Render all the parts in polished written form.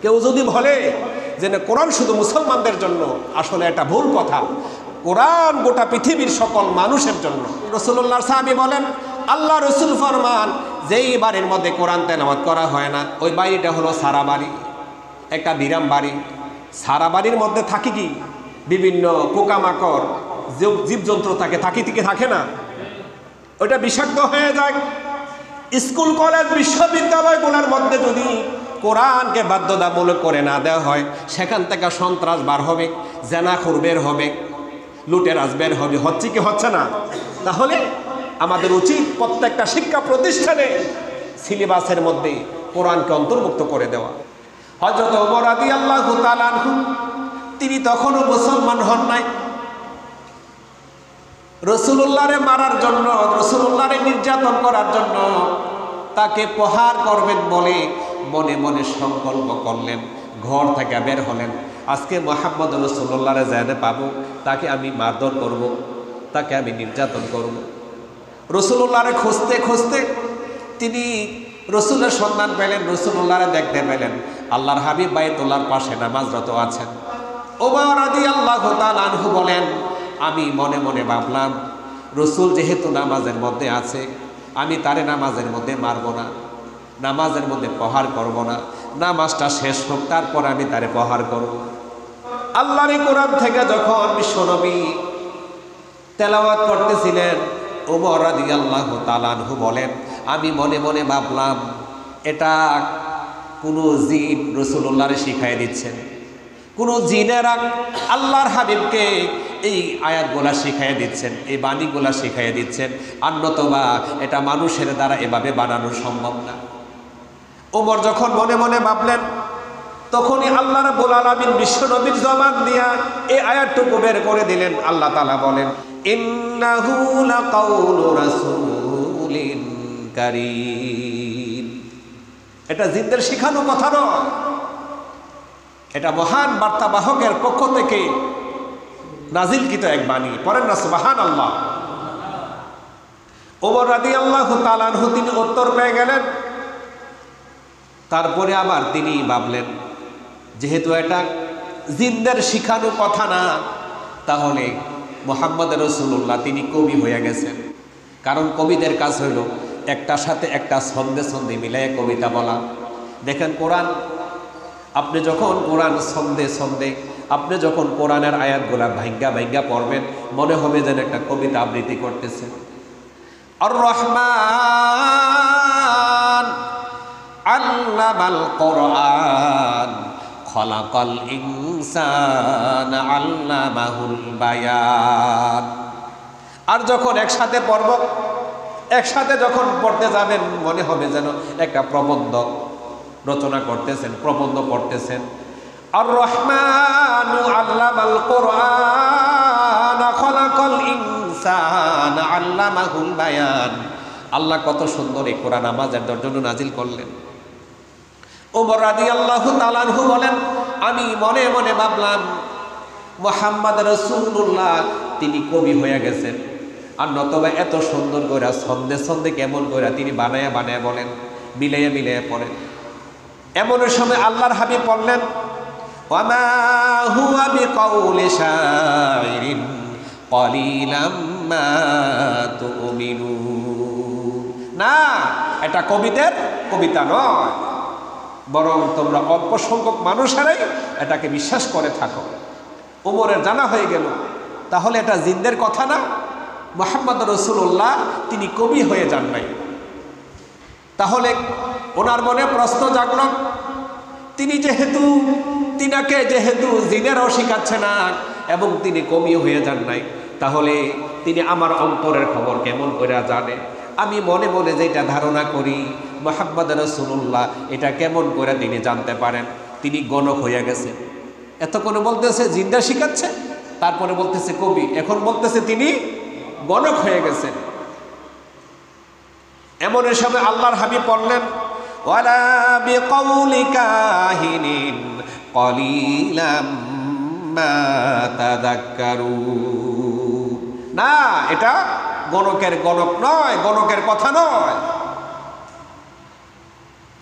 কেউ যদি বলে যে না কোরআন শুধু মুসলমানদের জন্য, আসলে এটা ভুল কথা। কোরআন গোটা পৃথিবীর সকল মানুষের জন্য। রাসূলুল্লাহ সাহাবী বলেন, আল্লাহ রসুল ফরমান, যেই বাড়ির মধ্যে কোরআন তেলাওয়াত করা হয় না ওই বাড়িটা হলো সারা বাড়ি, একটা বিরাম বাড়ি। সারা বাড়ির মধ্যে থাকে কি বিভিন্ন পোকামাকড়, জীবজন্তু থাকে না, ওইটা বিষাক্ত হয়ে যায়। স্কুল কলেজ বিশ্ববিদ্যালয়গুলোর মধ্যে যদি কোরআনকে বাধ্যতামূলক করে না দেওয়া হয়, সেখান থেকে সন্ত্রাস বার হবে, জেনাখোর বের হবে, লুটেরাজ বের হবে। হচ্ছে কি হচ্ছে না? তাহলে আমাদের উচিত প্রত্যেকটা শিক্ষা প্রতিষ্ঠানে সিলেবাসের মধ্যে কোরআনকে অন্তর্ভুক্ত করে দেওয়া। হযরত ওমর রাদিয়াল্লাহু তাআলা আনহু তিনি তখনও মুসলমান হন নাই। রাসূলুল্লাহরে মারার জন্য, রাসূলুল্লাহরে নির্যাতন করার জন্য তাকে প্রহার করবেন বলে মনে মনে সংকল্প করলেন। ঘর থেকে বের হলেন, আজকে মুহাম্মদ রাসূলুল্লাহরে জানে পাবো, তাকে আমি মারধর করব, তাকে আমি নির্যাতন করব। রাসূলুল্লাহরে খুঁজতে খুঁজতে তিনি রসুলের সন্ধান পেলেন, রাসূলুল্লাহরে দেখতে পেলেন আল্লাহর হাবিব বাইতুল্লাহর পাশে নামাজরত আছেন। ওমর রাদিয়াল্লাহু তাআলা আনহু বলেন, আমি মনে মনে ভাবলাম রসুল যেহেতু নামাজের মধ্যে আছে, আমি তারে নামাজের মধ্যে মারব না, নামাজের মধ্যে প্রহার করব না, নামাজটা শেষ হোক তারপর আমি তারে প্রহার করব। আল্লাহর কোরআন থেকে যখন বিশ্বনবী তেলাওয়াত করতেছিলেন, ওমর রাদিয়াল্লাহু তাআলা আনহু বলেন, আমি মনে মনে ভাবলাম এটা কোনো জিন রাসূলুল্লাহরে শিখাই দিচ্ছেন, কোনো জিনেরা আল্লাহর হাবিবকে এই আয়াতগুলা শিখাই দিচ্ছেন, এই বাণীগুলা শিখাই দিচ্ছেন, আর নতুবা এটা মানুষের দ্বারা এভাবে বানানো সম্ভব না। ওমর যখন মনে মনে ভাবলেন, তখনই আল্লাহ রাব্বুল আলামিন বিশ্বনবীর জবান দিয়া এই আয়াতটুকু বের করে দিলেন। আল্লাহ তাআলা বলেন, ইন্নাহু লাকাউলু রাসূলিন কারীম। এটা জিনদের শিখানো কথা নয়, এটা মহান বার্তাবাহকের পক্ষ থেকে নাজিলকৃত এক বাণী। পড়েন না সুবহানাল্লাহ। ওমর রাদিয়াল্লাহু তাআলা আনহু তিনি উত্তর পেয়ে গেলেন। তারপরে আবার তিনি ভাবলেন, যেহেতু এটা জিনদের শিখানো কথা না, তাহলে মুহাম্মদ রাসূলুল্লাহ তিনি কবি হয়ে গেছেন। কারণ কবিদের কাজ হইল একটার সাথে একটা ছন্দে ছন্দে মিলাইয়া কবিতা বলা। দেখেন কোরআন, আপনি যখন কোরআন ছন্দে ছন্দে আপনি যখন কোরআনের আয়াতগুলা ভাঙ্গা ভাঙ্গা পড়বেন, মনে হবে যেন একটা কবিতা আবৃত্তি করতেছেন। আর রহমান আল্লামাল কোরআন খলাকাল ইনসান আল্লামাহুল বায়ান। আর যখন একসাথে পড়ব, একসাথে যখন পড়তে যাবেন, মনে হবে যেন একটা প্রবন্ধ রচনা করতেছেন, প্রবন্ধ পড়তেছেন। আর রহমান আল্লামাল কোরআন খলাকাল ইনসান আল্লামাহুল বায়ান। আল্লাহ কত সুন্দর এই কোরআন আমাদের জন্য নাজিল করলেন। ওমর রাদিয়াল্লাহু তাআলা আনহু বলেন, আমি মনে মনে ভাবলাম মুহাম্মদ রাসূলুল্লাহ তিনি কবি হয়ে গেছেন, আর নতবা এত সুন্দর করে ছন্দে ছন্দে কেমন করে তিনি বানায়া বানায়া বলেন, মিলাইয়া মিলাইয়া পড়েন। এমন সময় আল্লাহর হাবিব বললেন, ওয়ামা হুয়া বিকাউলি শাইরিন কলিলাম মা তুমিনুন। না, এটা কবিতা নয়, বরং তোমরা অল্প সংখ্যক মানুষেরাই এটাকে বিশ্বাস করে থাকো। ওমরের জানা হয়ে গেল, তাহলে এটা জিনদের কথা না, মুহাম্মদ রাসূলুল্লাহ তিনি কবি হয়ে যান নাই। তাহলে ওনার মনে প্রশ্ন জাগল, তিনাকে যেহেতু জিনেরাও শিখাচ্ছে না এবং তিনি কবি হয়ে যান নাই, তাহলে তিনি আমার অন্তরের খবর কেমন করে জানে? আমি মনে মনে যেটা ধারণা করি, মুহাম্মদ রাসূলুল্লাহ এটা কেমন করে তিনি জানতে পারেন? তিনি গণক হয়ে গেছেন। এতক্ষণে বলতেছে জিন্দা শিখাচ্ছে, তারপরে বলতেছে কবি, এখন বলতেছে তিনি গণক হয়ে গেছেন। এমন সময় আল্লাহর হাবিব বললেন, ওয়ালা বিকাউলি কাহিনিন কলিলাম মা তাযাক্কারুন। না, এটা গণক নয়, গণকের কথা নয়।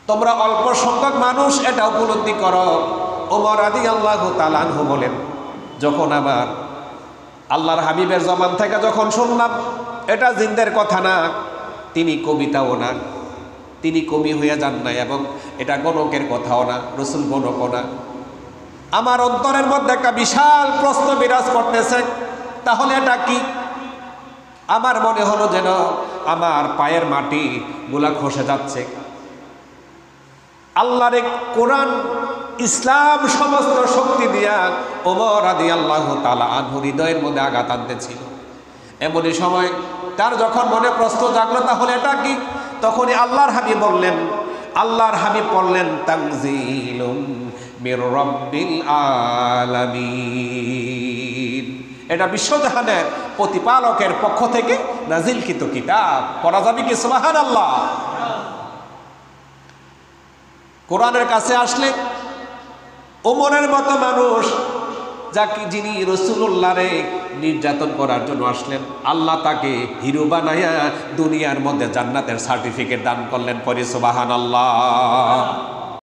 তোমরা অল্প সংখ্যক মানুষ এটা উপলব্ধি করো। ওমর রাদিয়াল্লাহু তাআলা আনহু বলেন, যখন আমার আল্লাহর হাবিবের জবান থেকে যখন শুনলাম এটা জিনদের কথা না, তিনি কবিতাও না, তিনি কবি হয়ে যান না, এবং এটা গণকের কথাও না, রসুল গণকও না, আমার অন্তরের মধ্যে একটা বিশাল প্রশ্ন বিরাজ করতেছে, তাহলে এটা কি? আমার মনে হলো যেন আমার পায়ের মাটি গুলা খসে যাচ্ছে। আল্লাহর কোরআন ইসলাম সমস্ত শক্তি দিয়া ওমর রাদিয়াল্লাহু তাআলা আনহু হৃদয়ের মধ্যে আঘাত আনতেছিল। এমনই সময় তার যখন মনে প্রশ্ন জাগলো তাহলে এটা কি, তখনই আল্লাহর হাবিব বললেন, আল্লাহর হাবিব পড়লেন তানজিলুম মির রাব্বিল আলামিন, এটা বিশ্বজাহানের প্রতিপালকের পক্ষ থেকে নাজিলকৃত কিতাব। পড়া যাবে কি সুবহানাল্লাহ? কোরআনের কাছে আসলে ওমরের মতো মানুষ, যাকে যিনি রাসূলুল্লাহরে নির্যাতন করার জন্য আসলেন, আল্লাহ তাকে হিরো বানাইয়া দুনিয়ার মধ্যে জান্নাতের সার্টিফিকেট দান করলেন। পরি সুবহানাল্লাহ।